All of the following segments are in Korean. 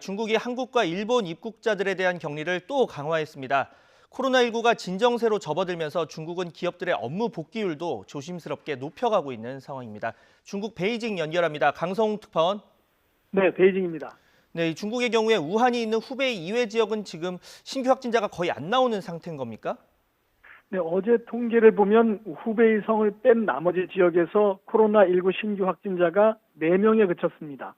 중국이 한국과 일본 입국자들에 대한 격리를 또 강화했습니다. 코로나19가 진정세로 접어들면서 중국은 기업들의 업무 복귀율도 조심스럽게 높여가고 있는 상황입니다. 중국 베이징 연결합니다. 강성웅 특파원. 네, 베이징입니다. 네, 중국의 경우에 우한이 있는 후베이 이외 지역은 지금 신규 확진자가 거의 안 나오는 상태인 겁니까? 네, 어제 통계를 보면 후베이 성을 뺀 나머지 지역에서 코로나19 신규 확진자가 4명에 그쳤습니다.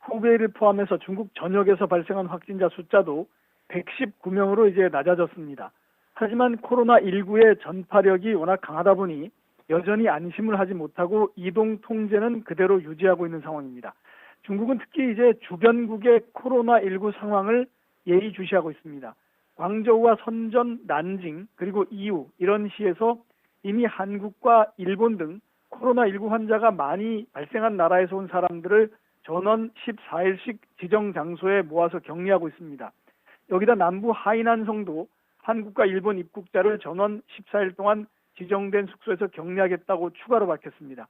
후베이를 포함해서 중국 전역에서 발생한 확진자 숫자도 119명으로 이제 낮아졌습니다. 하지만 코로나19의 전파력이 워낙 강하다 보니 여전히 안심을 하지 못하고 이동 통제는 그대로 유지하고 있는 상황입니다. 중국은 특히 이제 주변국의 코로나19 상황을 예의주시하고 있습니다. 광저우와 선전, 난징, 그리고 이유 이런 시에서 이미 한국과 일본 등 코로나19 환자가 많이 발생한 나라에서 온 사람들을 전원 14일씩 지정 장소에 모아서 격리하고 있습니다. 여기다 남부 하이난성도 한국과 일본 입국자를 전원 14일 동안 지정된 숙소에서 격리하겠다고 추가로 밝혔습니다.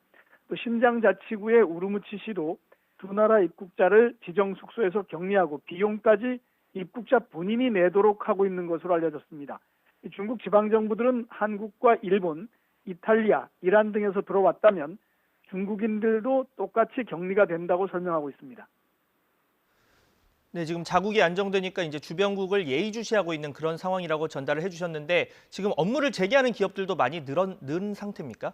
또 신장자치구의 우르무치시도 두 나라 입국자를 지정 숙소에서 격리하고 비용까지 입국자 본인이 내도록 하고 있는 것으로 알려졌습니다. 중국 지방정부들은 한국과 일본, 이탈리아, 이란 등에서 들어왔다면 중국인들도 똑같이 격리가 된다고 설명하고 있습니다. 네, 지금 자국이 안정되니까 이제 주변국을 예의주시하고 있는 그런 상황이라고 전달을 해주셨는데 지금 업무를 재개하는 기업들도 많이 는 상태입니까?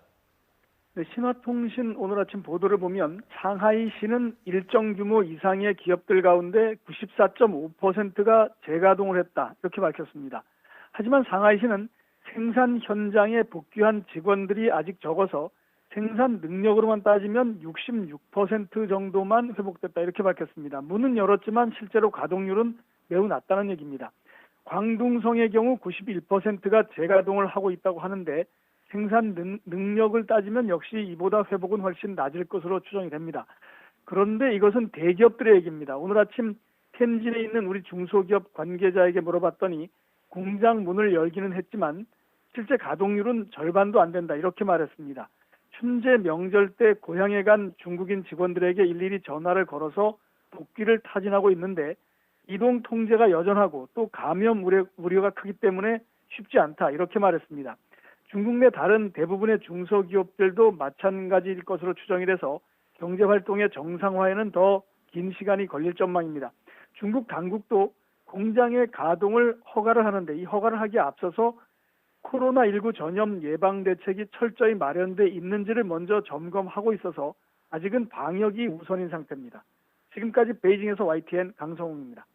네, 신화통신 오늘 아침 보도를 보면 상하이시는 일정 규모 이상의 기업들 가운데 94.5%가 재가동을 했다 이렇게 밝혔습니다. 하지만 상하이시는 생산 현장에 복귀한 직원들이 아직 적어서 생산 능력으로만 따지면 66% 정도만 회복됐다 이렇게 밝혔습니다. 문은 열었지만 실제로 가동률은 매우 낮다는 얘기입니다. 광둥성의 경우 91%가 재가동을 하고 있다고 하는데 생산 능력을 따지면 역시 이보다 회복은 훨씬 낮을 것으로 추정이 됩니다. 그런데 이것은 대기업들의 얘기입니다. 오늘 아침 텐진에 있는 우리 중소기업 관계자에게 물어봤더니 공장 문을 열기는 했지만 실제 가동률은 절반도 안 된다 이렇게 말했습니다. 춘제 명절 때 고향에 간 중국인 직원들에게 일일이 전화를 걸어서 복귀를 타진하고 있는데 이동 통제가 여전하고 또 감염 우려가 크기 때문에 쉽지 않다 이렇게 말했습니다. 중국 내 다른 대부분의 중소기업들도 마찬가지일 것으로 추정이 돼서 경제활동의 정상화에는 더 긴 시간이 걸릴 전망입니다. 중국 당국도 공장의 가동을 허가를 하는데 이 허가를 하기에 앞서서 코로나19 전염 예방 대책이 철저히 마련돼 있는지를 먼저 점검하고 있어서 아직은 방역이 우선인 상태입니다. 지금까지 베이징에서 YTN 강성웅입니다.